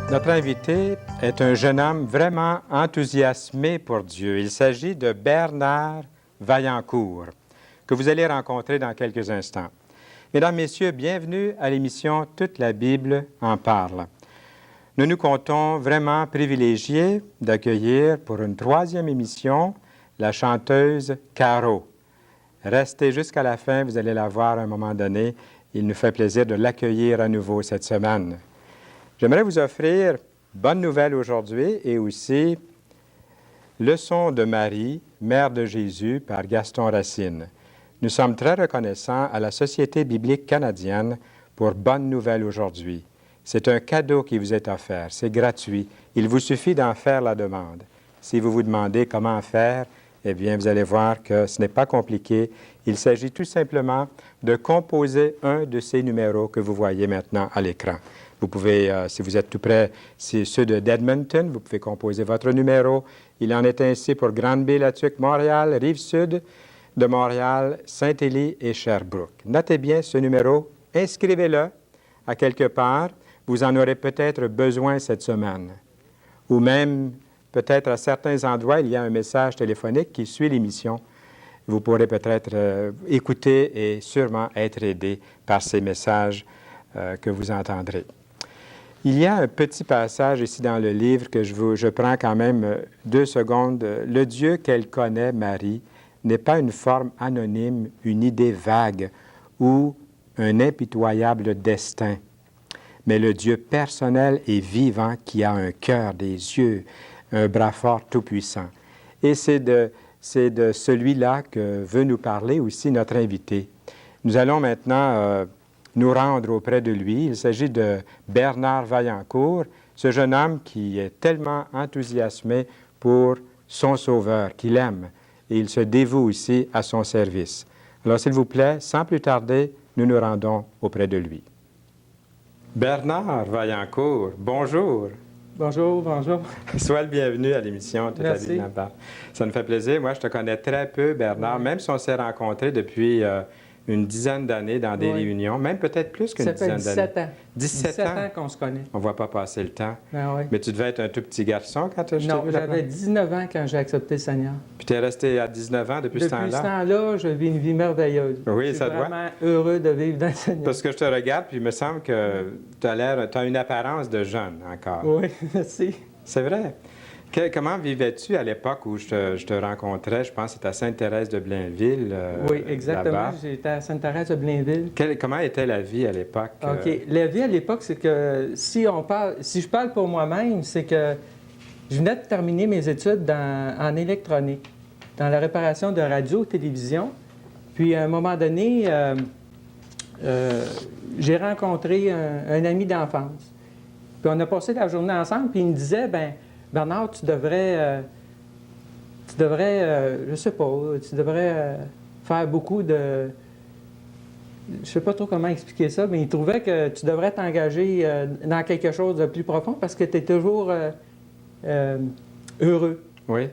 Notre invité est un jeune homme vraiment enthousiasmé pour Dieu. Il s'agit de Bernard Vaillancourt, que vous allez rencontrer dans quelques instants. Mesdames, Messieurs, bienvenue à l'émission Toute la Bible en parle. Nous nous comptons vraiment privilégiés d'accueillir pour une troisième émission la chanteuse Caro. Restez jusqu'à la fin, vous allez la voir à un moment donné. Il nous fait plaisir de l'accueillir à nouveau cette semaine. J'aimerais vous offrir bonne nouvelle aujourd'hui et aussi Leçon de Marie, Mère de Jésus par Gaston Racine. Nous sommes très reconnaissants à la Société biblique canadienne pour bonne nouvelle aujourd'hui. C'est un cadeau qui vous est offert, c'est gratuit. Il vous suffit d'en faire la demande. Si vous vous demandez comment faire, eh bien, vous allez voir que ce n'est pas compliqué. Il s'agit tout simplement de composer un de ces numéros que vous voyez maintenant à l'écran. Vous pouvez, si vous êtes tout près, c'est ceux d'Edmonton, vous pouvez composer votre numéro. Il en est ainsi pour Granby-Latuc, Montréal, Rive-Sud de Montréal, Saint-Élie et Sherbrooke. Notez bien ce numéro, inscrivez-le à quelque part. Vous en aurez peut-être besoin cette semaine. Ou même, peut-être à certains endroits, il y a un message téléphonique qui suit l'émission. Vous pourrez peut-être écouter et sûrement être aidé par ces messages que vous entendrez. Il y a un petit passage ici dans le livre que je prends quand même 2 secondes. Le Dieu qu'elle connaît, Marie, n'est pas une forme anonyme, une idée vague ou un impitoyable destin, mais le Dieu personnel et vivant qui a un cœur, des yeux, un bras fort tout-puissant. Et c'est de celui-là que veut nous parler aussi notre invité. Nous allons maintenant nous rendre auprès de lui. Il s'agit de Bernard Vaillancourt, ce jeune homme qui est tellement enthousiasmé pour son Sauveur, qu'il aime, et il se dévoue aussi à son service. Alors, s'il vous plaît, sans plus tarder, nous nous rendons auprès de lui. Bernard Vaillancourt, bonjour. Bonjour, bonjour. Sois le bienvenu à l'émission Toute la Bible en parle. Ça me fait plaisir. Moi, je te connais très peu, Bernard, même si on s'est rencontrés depuis une dizaine d'années dans des réunions, même peut-être plus qu'une dizaine d'années. Ça fait 17 ans. 17 ans qu'on se connaît. On ne voit pas passer le temps. Ben oui. Mais tu devais être un tout petit garçon quand je t'ai vu Non, là-bas? j'avais 19 ans quand j'ai accepté le Seigneur. Puis tu es resté à 19 ans depuis ce temps-là? Depuis ce temps-là, je vis une vie merveilleuse. Oui, ça doit. Je suis vraiment heureux de vivre dans le Seigneur. Parce que je te regarde, puis il me semble que tu as une apparence de jeune encore. Oui, merci. C'est vrai. Comment vivais-tu à l'époque où je te rencontrais? Je pense que c'était à Sainte-Thérèse de Blainville. Oui, exactement. J'étais à Sainte-Thérèse de Blainville. Comment était la vie à l'époque? OK. La vie à l'époque, c'est que si je parle pour moi-même, c'est que je venais de terminer mes études en électronique, dans la réparation de radio et télévision. Puis à un moment donné, j'ai rencontré un ami d'enfance. Puis on a passé la journée ensemble, puis il me disait, ben Bernard, tu devrais, je sais pas, tu devrais faire beaucoup de... Je sais pas trop comment expliquer ça, mais il trouvait que tu devrais t'engager dans quelque chose de plus profond parce que tu es toujours heureux. Oui.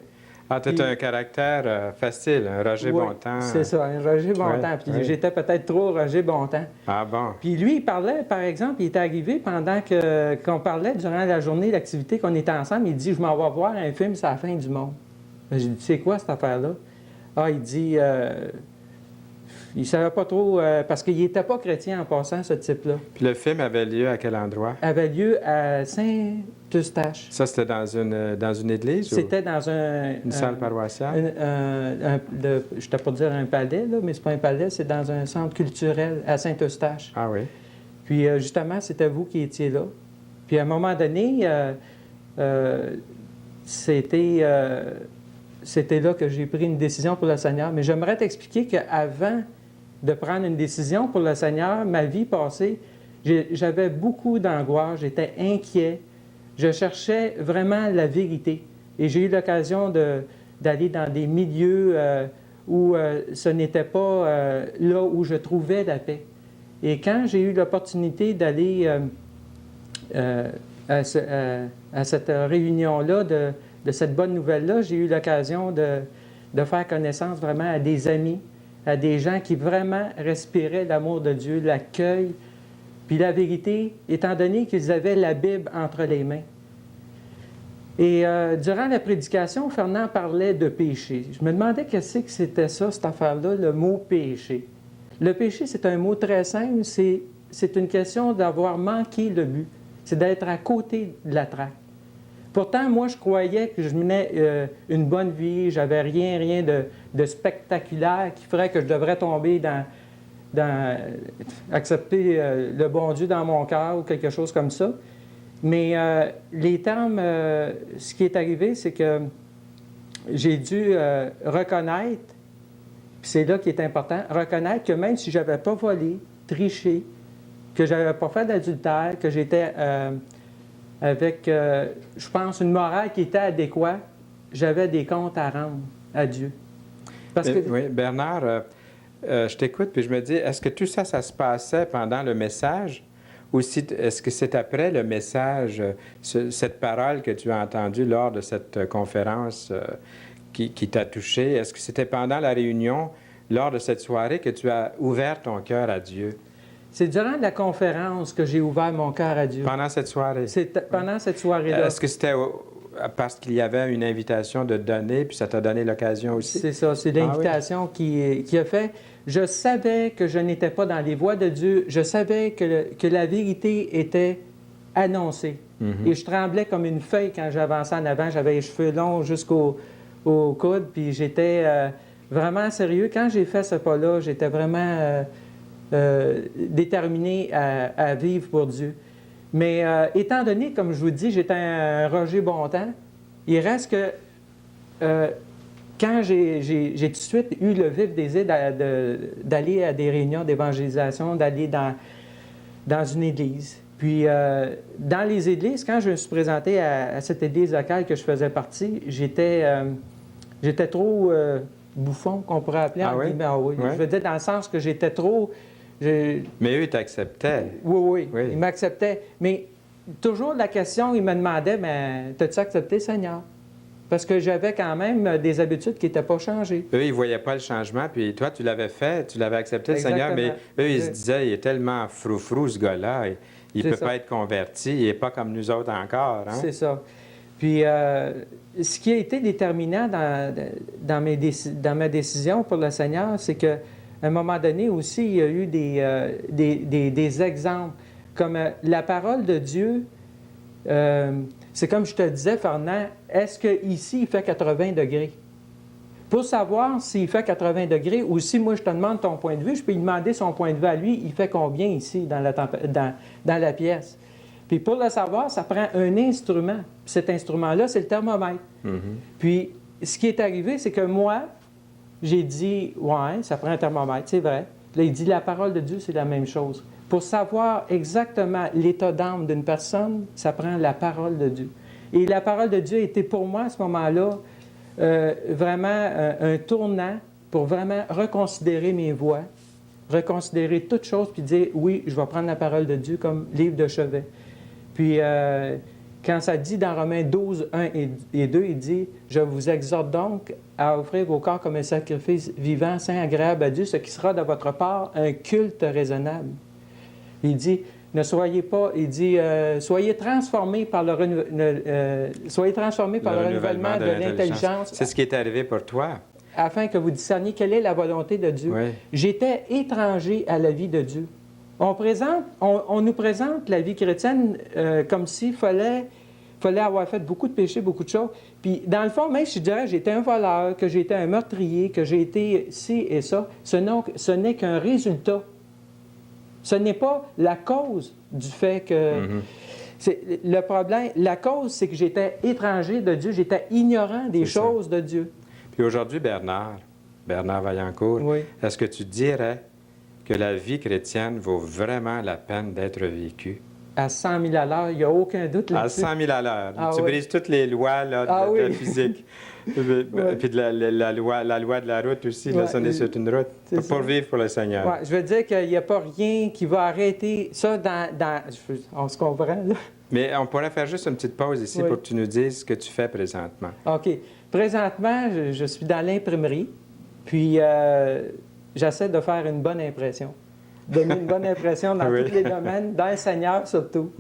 Ah, tu as un caractère facile, un Roger Bontemps. C'est ça, un Roger Bontemps. Puis j'étais peut-être trop Roger Bontemps. Ah bon? Puis lui, il parlait, par exemple, il était arrivé pendant qu'on parlait durant la journée d'activité qu'on était ensemble, il dit « Je m'en vais voir un film sur la fin du monde. » J'ai dit « C'est quoi cette affaire-là? » Ah, il dit il ne savait pas trop, parce qu'il n'était pas chrétien en passant, ce type-là. Puis le film avait lieu à quel endroit? Avait lieu à Saint-Eustache. Ça, c'était dans une église? C'était dans une salle paroissiale? Je ne pas dire un palais, là, mais ce n'est pas un palais, c'est dans un centre culturel à Saint-Eustache. Ah oui? Puis justement, c'était vous qui étiez là. Puis à un moment donné, c'était là que j'ai pris une décision pour le Seigneur. Mais j'aimerais t'expliquer qu'avant de prendre une décision pour le Seigneur, ma vie passée, j'avais beaucoup d'angoisse, j'étais inquiet. Je cherchais vraiment la vérité. Et j'ai eu l'occasion d'aller dans des milieux où ce n'était pas là où je trouvais la paix. Et quand j'ai eu l'opportunité d'aller à cette réunion-là, de cette bonne nouvelle-là, j'ai eu l'occasion de faire connaissance vraiment à des amis, à des gens qui vraiment respiraient l'amour de Dieu, l'accueil, Puis la vérité, étant donné qu'ils avaient la Bible entre les mains. Et durant la prédication, Fernand parlait de péché. Je me demandais qu'est-ce que c'était ça, cette affaire-là, le mot péché. Le péché, c'est un mot très simple, c'est une question d'avoir manqué le but. C'est d'être à côté de la traque. Pourtant, moi, je croyais que je menais une bonne vie, j'avais rien de spectaculaire qui ferait que je devrais tomber dans accepter le bon Dieu dans mon cœur ou quelque chose comme ça. Mais les termes, ce qui est arrivé, c'est que j'ai dû reconnaître, puis c'est là qui est important, reconnaître que même si je n'avais pas volé, triché, que je n'avais pas fait d'adultère, que j'étais avec, je pense, une morale qui était adéquate, j'avais des comptes à rendre à Dieu. Parce que... Oui, Bernard, je t'écoute, puis je me dis, est-ce que tout ça, ça se passait pendant le message? Ou est-ce que c'est après le message, cette parole que tu as entendue lors de cette conférence qui t'a touché? Est-ce que c'était pendant la réunion, lors de cette soirée, que tu as ouvert ton cœur à Dieu? C'est durant la conférence que j'ai ouvert mon cœur à Dieu. Pendant cette soirée? C'est pendant cette soirée-là. Est-ce que c'était parce qu'il y avait une invitation de donner, puis ça t'a donné l'occasion aussi? C'est ça, c'est l'invitation qui a fait. Je savais que je n'étais pas dans les voies de Dieu. Je savais que la vérité était annoncée. Mm-hmm. Et je tremblais comme une feuille quand j'avançais en avant. J'avais les cheveux longs jusqu'au coude, puis j'étais vraiment sérieux. Quand j'ai fait ce pas-là, j'étais vraiment déterminé à vivre pour Dieu. Mais étant donné, comme je vous dis, j'étais un Roger Bontemps, il reste que quand j'ai tout de suite eu le vif désir d'aller à des réunions d'évangélisation, d'aller dans une église. Puis dans les églises, quand je me suis présenté à cette église locale que je faisais partie, j'étais trop bouffon, qu'on pourrait appeler. Ah oui? Ah oui. Ouais. Je veux dire dans le sens que j'étais trop... Mais eux, ils t'acceptaient. Oui. Ils m'acceptaient. Mais toujours la question, ils me demandaient, mais t'as-tu accepté, Seigneur? Parce que j'avais quand même des habitudes qui n'étaient pas changées. Eux, ils ne voyaient pas le changement, puis toi, tu l'avais fait, tu l'avais accepté, le Seigneur, mais eux, ils se disaient, il est tellement froufrou, ce gars-là, il ne peut pas être converti, il n'est pas comme nous autres encore. Hein? C'est ça. Puis, ce qui a été déterminant dans ma décision pour le Seigneur, c'est qu'à un moment donné aussi, il y a eu des exemples, comme la parole de Dieu. C'est comme je te disais, Fernand, est-ce qu'ici, il fait 80 degrés? Pour savoir s'il fait 80 degrés ou si moi, je te demande ton point de vue, je peux lui demander son point de vue à lui, il fait combien ici dans la pièce? Puis pour le savoir, ça prend un instrument. Puis cet instrument-là, c'est le thermomètre. Mm-hmm. Puis ce qui est arrivé, c'est que moi, j'ai dit, ouais, ça prend un thermomètre, c'est vrai. Là, il dit, la parole de Dieu, c'est la même chose. Pour savoir exactement l'état d'âme d'une personne, ça prend la parole de Dieu. Et la parole de Dieu était pour moi, à ce moment-là, vraiment un tournant pour vraiment reconsidérer mes voies, reconsidérer toute chose, puis dire, oui, je vais prendre la parole de Dieu comme livre de chevet. Puis, quand ça dit dans Romains 12, 1 et 2, il dit, « Je vous exhorte donc à offrir vos corps comme un sacrifice vivant, saint, agréable à Dieu, ce qui sera de votre part un culte raisonnable. » Il dit, ne soyez pas, il dit, soyez transformés par le renouvellement de l'intelligence. C'est ce qui est arrivé pour toi. Afin que vous discerniez quelle est la volonté de Dieu. Oui. J'étais étranger à la vie de Dieu. On nous présente la vie chrétienne comme s'il fallait avoir fait beaucoup de péchés, beaucoup de choses. Puis, dans le fond, même si je dirais que j'étais un voleur, que j'étais un meurtrier, que j'ai été ci et ça, ce n'est qu'un résultat. Ce n'est pas la cause du fait que... C'est le problème, la cause, c'est que j'étais étranger de Dieu, j'étais ignorant des choses de Dieu. Puis aujourd'hui, Bernard Vaillancourt, oui. Est-ce que tu dirais que la vie chrétienne vaut vraiment la peine d'être vécue? À 100 000 à l'heure, il n'y a aucun doute là-dessus. À 100 000 à l'heure. Ah, tu oui. brises toutes les lois là, de la physique. Puis de la loi de la route aussi. Là, ça n'est sur une route. Pour vivre pour le Seigneur. Ouais, je veux dire qu'il n'y a pas rien qui va arrêter ça on se comprend, là. Mais on pourrait faire juste une petite pause ici pour que tu nous dises ce que tu fais présentement. OK. Présentement, je suis dans l'imprimerie, puis j'essaie de faire une bonne impression. donner une bonne impression dans Oui. tous les domaines, dans le Seigneur surtout.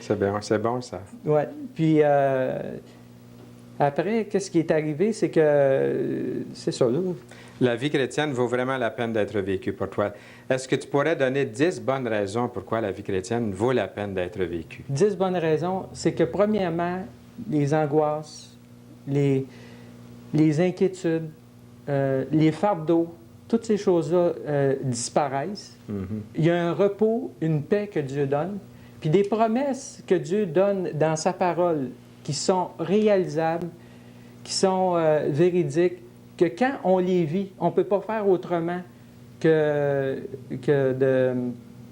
C'est bon ça. Ouais. Puis après, qu'est-ce qui est arrivé, c'est que c'est ça, là. La vie chrétienne vaut vraiment la peine d'être vécue pour toi. Est-ce que tu pourrais donner 10 bonnes raisons pourquoi la vie chrétienne vaut la peine d'être vécue? 10 bonnes raisons, c'est que premièrement, les angoisses, les inquiétudes, les fardeaux, toutes ces choses-là disparaissent. Il y a un repos, une paix que Dieu donne, puis des promesses que Dieu donne dans sa parole qui sont réalisables, qui sont véridiques, que quand on les vit, on ne peut pas faire autrement que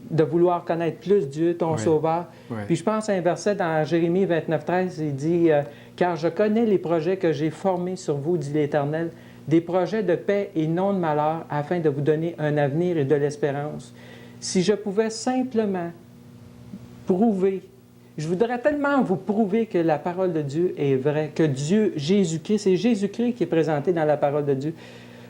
de vouloir connaître plus Dieu, ton Sauveur. Oui. Puis je pense à un verset dans Jérémie 29, 13, il dit « Car je connais les projets que j'ai formés sur vous, dit l'Éternel, des projets de paix et non de malheur, afin de vous donner un avenir et de l'espérance. » Si je pouvais simplement prouver, je voudrais tellement vous prouver que la parole de Dieu est vraie, que Dieu, Jésus-Christ, c'est Jésus-Christ qui est présenté dans la parole de Dieu.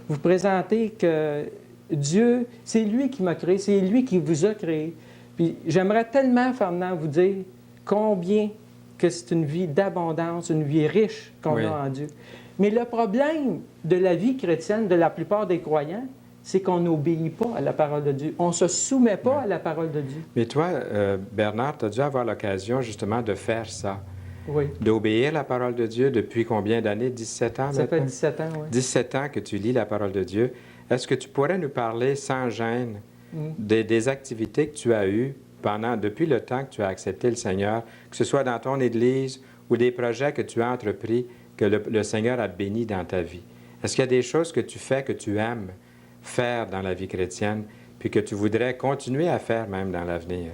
Vous présentez que Dieu, c'est lui qui m'a créé, c'est lui qui vous a créé. Puis j'aimerais tellement, Fernand, vous dire combien que c'est une vie d'abondance, une vie riche qu'on a en Dieu. Mais le problème de la vie chrétienne de la plupart des croyants, c'est qu'on n'obéit pas à la parole de Dieu. On ne se soumet pas à la parole de Dieu. Mais toi, Bernard, tu as dû avoir l'occasion justement de faire ça. Oui. D'obéir à la parole de Dieu depuis combien d'années? 17 ans Ça maintenant? fait 17 ans, oui. 17 ans que tu lis la parole de Dieu. Est-ce que tu pourrais nous parler sans gêne des activités que tu as eues depuis le temps que tu as accepté le Seigneur, que ce soit dans ton Église ou des projets que tu as entrepris, que le Seigneur a béni dans ta vie? Est-ce qu'il y a des choses que tu fais, que tu aimes faire dans la vie chrétienne, puis que tu voudrais continuer à faire même dans l'avenir?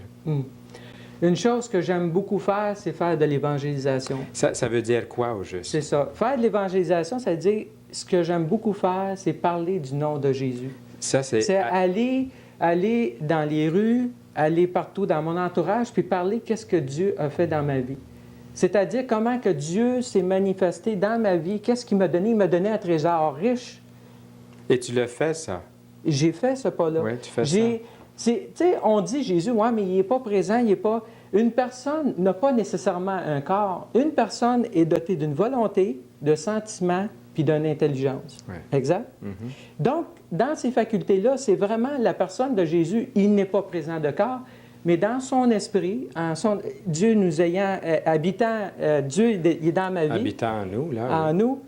Une chose que j'aime beaucoup faire, c'est faire de l'évangélisation. Ça veut dire quoi au juste? C'est ça. Faire de l'évangélisation, ça veut dire, ce que j'aime beaucoup faire, c'est parler du nom de Jésus. Ça, C'est aller dans les rues, aller partout dans mon entourage, puis parler qu'est-ce que Dieu a fait dans ma vie. C'est-à-dire comment que Dieu s'est manifesté dans ma vie, qu'est-ce qu'il m'a donné? Il m'a donné un trésor riche. Et tu le fais, ça? J'ai fait ce pas-là. Oui, tu fais ça. Tu sais, on dit Jésus, ouais, mais il n'est pas présent, il n'est pas... Une personne n'a pas nécessairement un corps. Une personne est dotée d'une volonté, de sentiments, puis d'une intelligence. Oui. Exact? Donc, dans ces facultés-là, c'est vraiment la personne de Jésus, il n'est pas présent de corps, mais dans son esprit, Dieu nous ayant habitant, Dieu il est dans ma vie. Habitant en nous, là. En nous,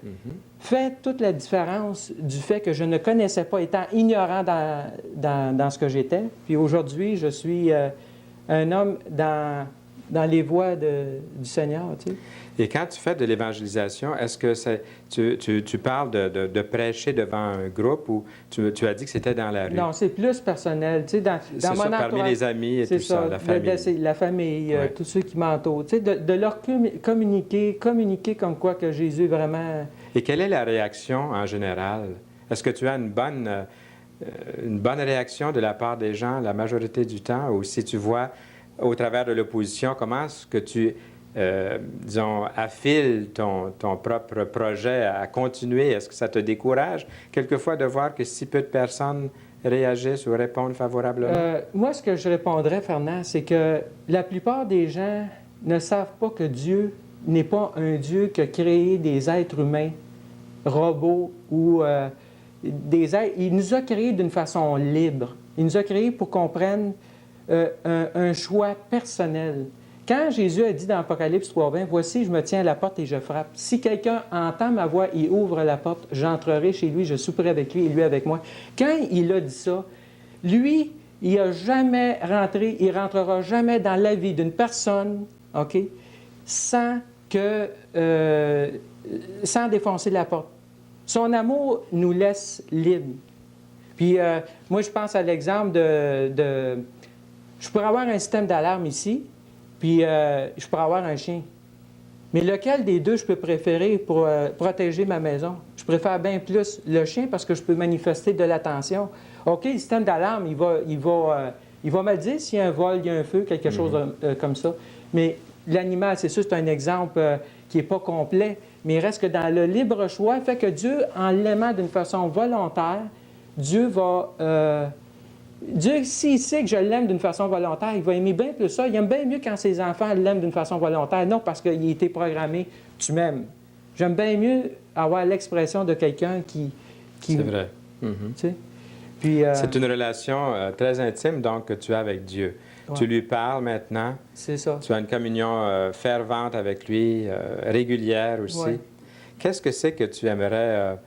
fait toute la différence du fait que je ne connaissais pas, étant ignorant dans ce que j'étais. Puis aujourd'hui, je suis un homme dans les voies du Seigneur, tu sais. Et quand tu fais de l'évangélisation, est-ce que tu parles de prêcher devant un groupe ou tu as dit que c'était dans la rue? Non, c'est plus personnel. Tu sais, dans mon ça, parmi les amis et tout ça, la famille. La famille, Ouais. tous ceux qui m'entourent. Tu sais, de leur communiquer comme quoi que Jésus est vraiment... Et quelle est la réaction en général? Est-ce que tu as une bonne réaction de la part des gens la majorité du temps? Ou si tu vois au travers de l'opposition, comment est-ce que tu... disons, affiles ton propre projet à continuer? Est-ce que ça te décourage quelquefois de voir que si peu de personnes réagissent ou répondent favorablement? Moi, ce que je répondrais, Fernand, c'est que la plupart des gens ne savent pas que Dieu n'est pas un Dieu qui a créé des êtres humains, robots ou des êtres... Il nous a créés d'une façon libre. Il nous a créés pour qu'on prenne un choix personnel. Quand Jésus a dit dans Apocalypse 3:20, « Voici, je me tiens à la porte et je frappe. Si quelqu'un entend ma voix et ouvre la porte, j'entrerai chez lui, je souperai avec lui et lui avec moi. » Quand il a dit ça, lui, il n'a jamais rentré, il ne rentrera jamais dans la vie d'une personne, OK, sans défoncer la porte. Son amour nous laisse libres. Puis moi, je pense à l'exemple de... Je pourrais avoir un système d'alarme ici, puis je pourrais avoir un chien. Mais lequel des deux je peux préférer pour protéger ma maison? Je préfère bien plus le chien parce que je peux manifester de l'attention. OK, le système d'alarme, il va me le dire s'il y a un vol, il y a un feu, quelque chose comme ça. Mais l'animal, c'est sûr, c'est un exemple qui n'est pas complet, mais il reste que dans le libre choix, fait que Dieu, en l'aimant d'une façon volontaire, Dieu va Dieu, s'il sait que je l'aime d'une façon volontaire, il va aimer bien plus ça. Il aime bien mieux quand ses enfants l'aiment d'une façon volontaire, non parce qu'il a été programmé « tu m'aimes ». J'aime bien mieux avoir l'expression de quelqu'un qui... C'est vrai. Tu sais? Puis, c'est une relation très intime, donc, que tu as avec Dieu. Ouais. Tu lui parles maintenant. C'est ça. Tu as une communion fervente avec lui, régulière aussi. Ouais. Qu'est-ce que c'est que tu aimerais,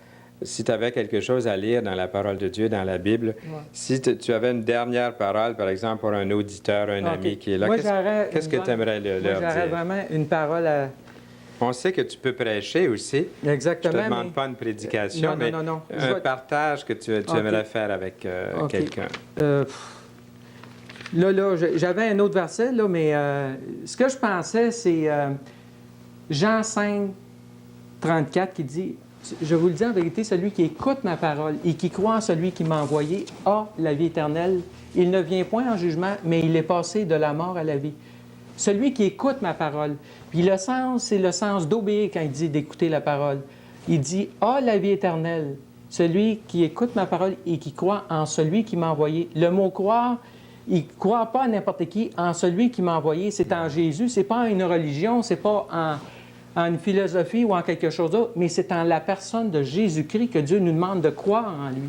si tu avais quelque chose à lire dans la parole de Dieu, dans la Bible, Ouais. si tu avais une dernière parole, par exemple, pour un auditeur, un ami qui est là, Moi, qu'est-ce que tu aimerais leur Moi, j'aurais dire? vraiment une parole à... On sait que tu peux prêcher aussi. Exactement. Je ne te demande pas une prédication, Non, mais non. un partage que tu aimerais faire avec quelqu'un. Là, j'avais un autre verset, là, mais ce que je pensais, c'est Jean 5, 34 qui dit « Je vous le dis en vérité, celui qui écoute ma parole et qui croit en celui qui m'a envoyé a la vie éternelle. Il ne vient point en jugement, mais il est passé de la mort à la vie. » Celui qui écoute ma parole. Puis le sens, c'est le sens d'obéir quand il dit d'écouter la parole. Il dit « a la vie éternelle. » Celui qui écoute ma parole et qui croit en celui qui m'a envoyé. Le mot « croire », il ne croit pas à n'importe qui, en celui qui m'a envoyé. C'est en Jésus, c'est pas en une religion, c'est pas en une philosophie ou en quelque chose d'autre, mais c'est en la personne de Jésus-Christ que Dieu nous demande de croire en lui.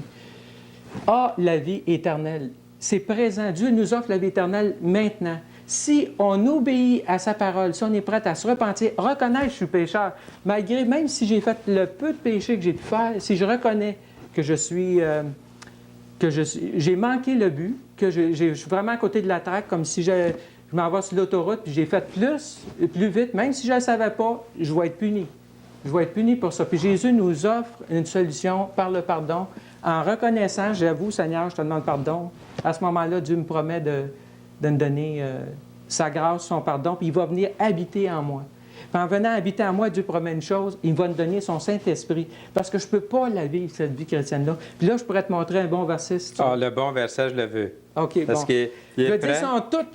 A la vie éternelle. C'est présent. Dieu nous offre la vie éternelle maintenant. Si on obéit à sa parole, si on est prêt à se repentir, reconnaître que je suis pécheur, malgré, même si j'ai fait le peu de péché que j'ai pu faire, si je reconnais que j'ai manqué le but, que je suis vraiment à côté de la traque, comme si je m'en vais sur l'autoroute, puis j'ai fait plus vite, même si je ne le savais pas, je vais être puni. Je vais être puni pour ça. Puis Jésus nous offre une solution par le pardon. En reconnaissant, j'avoue, Seigneur, je te demande pardon. À ce moment-là, Dieu me promet de me donner sa grâce, son pardon, puis il va venir habiter en moi. Puis en venant habiter en moi, Dieu promet une chose, il va me donner son Saint-Esprit, parce que je ne peux pas la vivre, cette vie chrétienne-là. Puis là, je pourrais te montrer un bon verset, si tu veux. Le bon verset, je le veux. OK, parce bon. qu'il Je est veux prêt. dire,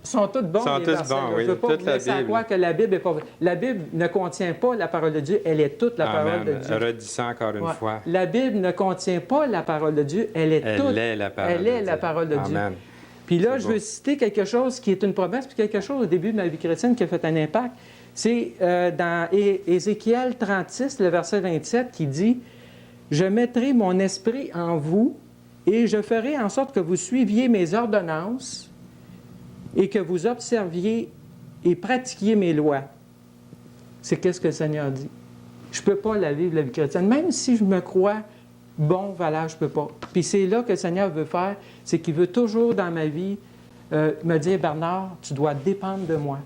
sont tous bons, Sont les tous versets. bons, oui. Je ne veux pas Toute vous la laisser à Bible. croire que la Bible est pas vraie. La Bible ne contient pas la parole de Dieu, elle est toute la parole de Dieu. Redis ça encore une fois. La Bible ne contient pas la parole de Dieu, elle est toute. Elle est la parole elle de est Dieu. la parole de Dieu. Amen. Puis là, C'est je beau. veux citer quelque chose qui est une promesse, puis quelque chose au début de ma vie chrétienne qui a fait un impact. C'est dans Ézéchiel 36, le verset 27, qui dit « Je mettrai mon esprit en vous et je ferai en sorte que vous suiviez mes ordonnances et que vous observiez et pratiquiez mes lois. » C'est qu'est-ce que le Seigneur dit. Je ne peux pas la vivre, la vie chrétienne. Même si je me crois bon, valable, je ne peux pas. Puis c'est là que le Seigneur veut faire, c'est qu'il veut toujours dans ma vie me dire « Bernard, tu dois dépendre de moi.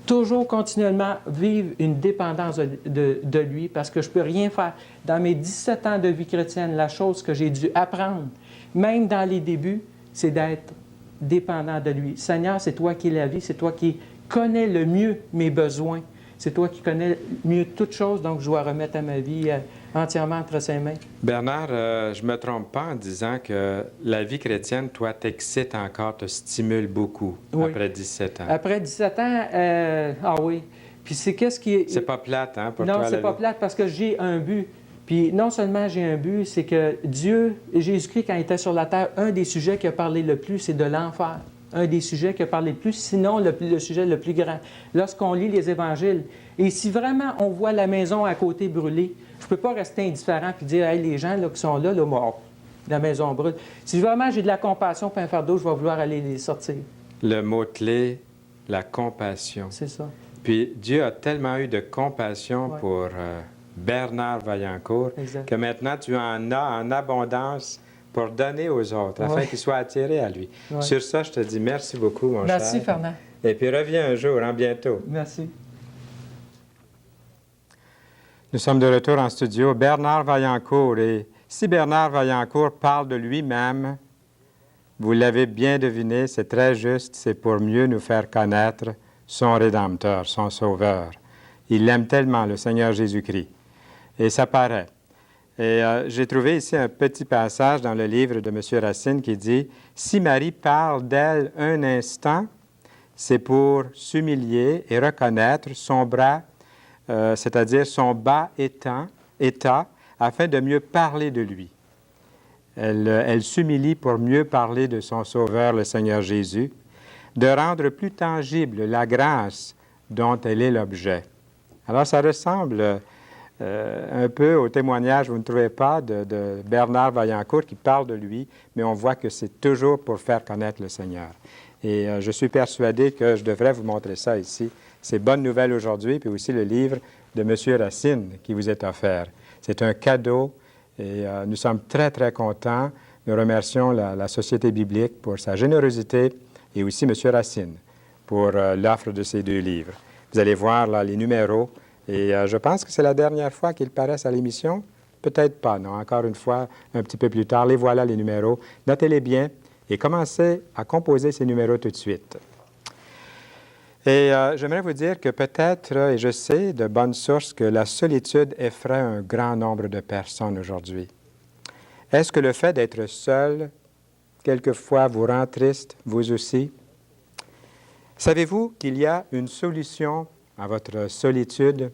Toujours continuellement vivre une dépendance de lui parce que je ne peux rien faire. Dans mes 17 ans de vie chrétienne, la chose que j'ai dû apprendre, même dans les débuts, c'est d'être dépendant de lui. Seigneur, c'est toi qui es la vie, c'est toi qui connais le mieux mes besoins. C'est toi qui connais mieux toutes choses, donc je dois remettre à ma vie entièrement entre ses mains. Bernard, je ne me trompe pas en disant que la vie chrétienne, toi, t'excite encore, te stimule beaucoup après 17 ans. Après 17 ans, ah oui. Puis c'est qu'est-ce qui est... C'est pas plate, hein, pour toi? Non, c'est pas plate parce que j'ai un but. Puis non seulement j'ai un but, c'est que Dieu, Jésus-Christ, quand il était sur la terre, un des sujets qu'il a parlé le plus, c'est de l'enfer. Un des sujets qu'il a parlé le plus, sinon le sujet le plus grand. Lorsqu'on lit les évangiles, et si vraiment on voit la maison à côté brûlée, je ne peux pas rester indifférent et dire « Hey, les gens là, qui sont là, morts, la maison brûle. » Si vraiment j'ai de la compassion et un fardeau, je vais vouloir aller les sortir. Le mot-clé, la compassion. C'est ça. Puis Dieu a tellement eu de compassion pour Bernard Vaillancourt que maintenant tu en as en abondance pour donner aux autres, afin qu'ils soient attirés à lui. Sur ça, je te dis merci beaucoup, mon cher. Merci, Fernand. Et puis reviens un jour, bientôt. Merci. Nous sommes de retour en studio. Bernard Vaillancourt. Et si Bernard Vaillancourt parle de lui-même, vous l'avez bien deviné, c'est très juste, c'est pour mieux nous faire connaître son Rédempteur, son Sauveur. Il l'aime tellement, le Seigneur Jésus-Christ. Et ça paraît. Et j'ai trouvé ici un petit passage dans le livre de M. Racine qui dit « Si Marie parle d'elle un instant, c'est pour s'humilier et reconnaître son bras, c'est-à-dire son bas état, afin de mieux parler de lui. Elle s'humilie pour mieux parler de son Sauveur, le Seigneur Jésus, de rendre plus tangible la grâce dont elle est l'objet. Alors, ça ressemble un peu au témoignage, vous ne trouvez pas, de Bernard Vaillancourt qui parle de lui, mais on voit que c'est toujours pour faire connaître le Seigneur. Et je suis persuadé que je devrais vous montrer ça ici. C'est Bonne Nouvelle aujourd'hui, puis aussi le livre de M. Racine qui vous est offert. C'est un cadeau et nous sommes très, très contents. Nous remercions la Société biblique pour sa générosité et aussi M. Racine pour l'offre de ces 2 livres. Vous allez voir là les numéros et je pense que c'est la dernière fois qu'ils paraissent à l'émission. Peut-être pas, non. Encore une fois, un petit peu plus tard. Les voilà les numéros. Notez-les bien et commencez à composer ces numéros tout de suite. Et j'aimerais vous dire que peut-être, et je sais de bonnes sources, que la solitude effraie un grand nombre de personnes aujourd'hui. Est-ce que le fait d'être seul, quelquefois, vous rend triste, vous aussi? Savez-vous qu'il y a une solution à votre solitude?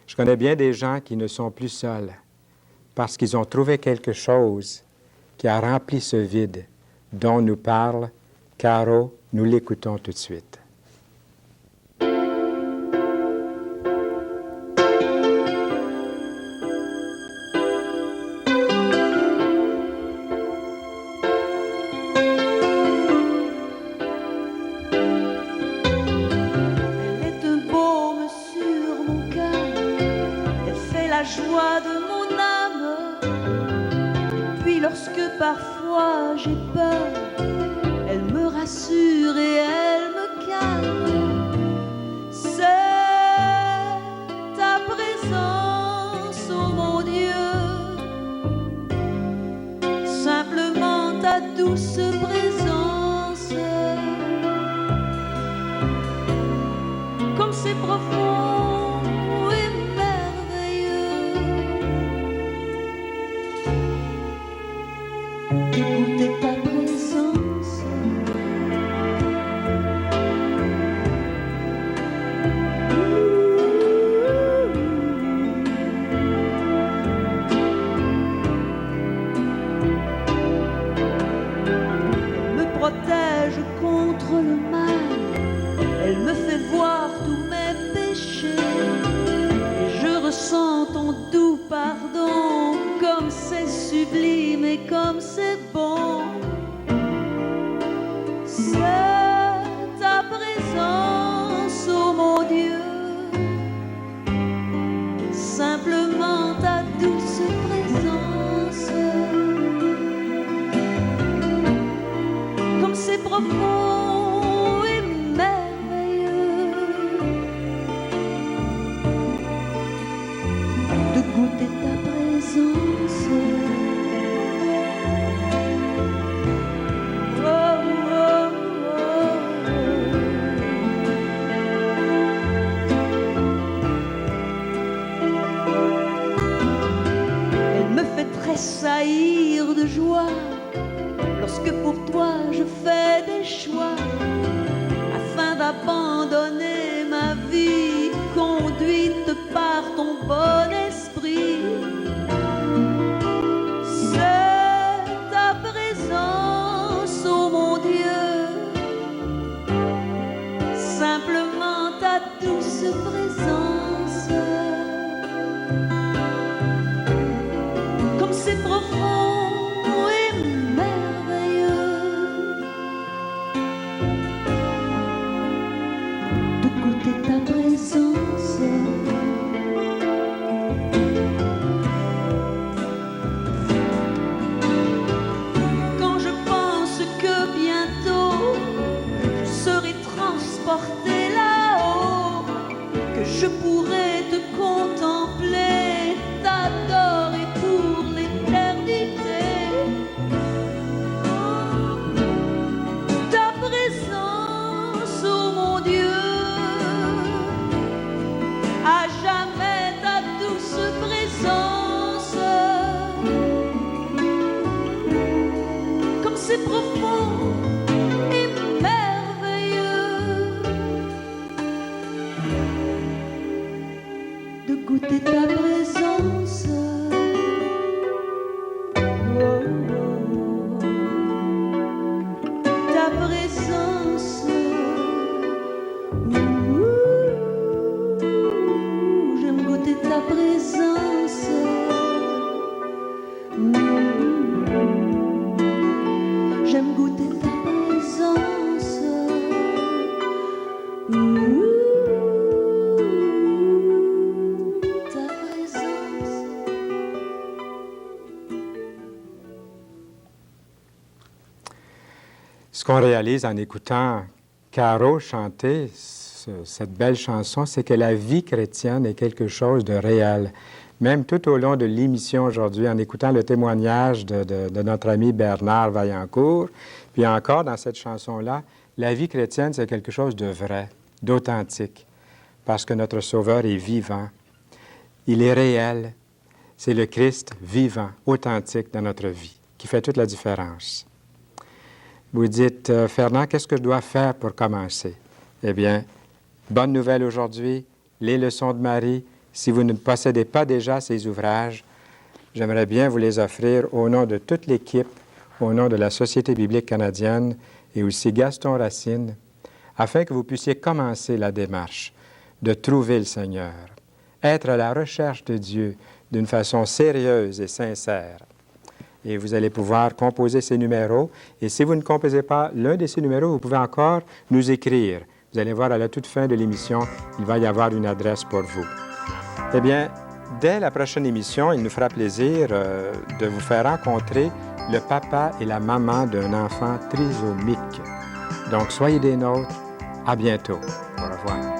Je connais bien des gens qui ne sont plus seuls parce qu'ils ont trouvé quelque chose qui a rempli ce vide dont nous parle Caro. Nous l'écoutons tout de suite. Joie de mon âme. Et puis lorsque parfois j'ai peur, elle me rassure et elle me calme. C'est ta présence, oh mon Dieu, simplement ta douce présence. Comme c'est profond. D'écouter ta présence, elle me protège contre le mal, elle me fait voir tous mes péchés, et je ressens ton doux pardon, comme c'est sublime et comme c'est bon. C'est ta présence, oh mon Dieu, simplement ta douce présence. Comme c'est profond et merveilleux de goûter ta présence. Tressaillir de joie lorsque pour toi je fais des choix afin d'abandonner ma vie conduite par ton bon esprit. C'est ta présence, oh mon Dieu, simplement ta douce présence. C'est profond et merveilleux de goûter ta présence. Quand je pense que bientôt je serai transporté là-haut, que je pourrai te contempler, t'adorer pour ta présence, oh mon Dieu, à jamais ta douce présence. Comme c'est profond et merveilleux de goûter ta présence. J'aime goûter ta présence. J'aime goûter ta présence. Ta présence. Ce qu'on réalise en écoutant Caro chanter cette belle chanson, c'est que la vie chrétienne est quelque chose de réel. Même tout au long de l'émission aujourd'hui, en écoutant le témoignage de notre ami Bernard Vaillancourt, puis encore dans cette chanson-là, la vie chrétienne, c'est quelque chose de vrai, d'authentique, parce que notre Sauveur est vivant. Il est réel. C'est le Christ vivant, authentique dans notre vie, qui fait toute la différence. Vous dites, Fernand, qu'est-ce que je dois faire pour commencer? Eh bien, bonne nouvelle aujourd'hui, les leçons de Marie. Si vous ne possédez pas déjà ces ouvrages, j'aimerais bien vous les offrir au nom de toute l'équipe, au nom de la Société biblique canadienne et aussi Gaston Racine, afin que vous puissiez commencer la démarche de trouver le Seigneur, être à la recherche de Dieu d'une façon sérieuse et sincère. Et vous allez pouvoir composer ces numéros. Et si vous ne composez pas l'un de ces numéros, vous pouvez encore nous écrire. Vous allez voir à la toute fin de l'émission, il va y avoir une adresse pour vous. Eh bien, dès la prochaine émission, il nous fera plaisir de vous faire rencontrer le papa et la maman d'un enfant trisomique. Donc, soyez des nôtres. À bientôt. Au revoir.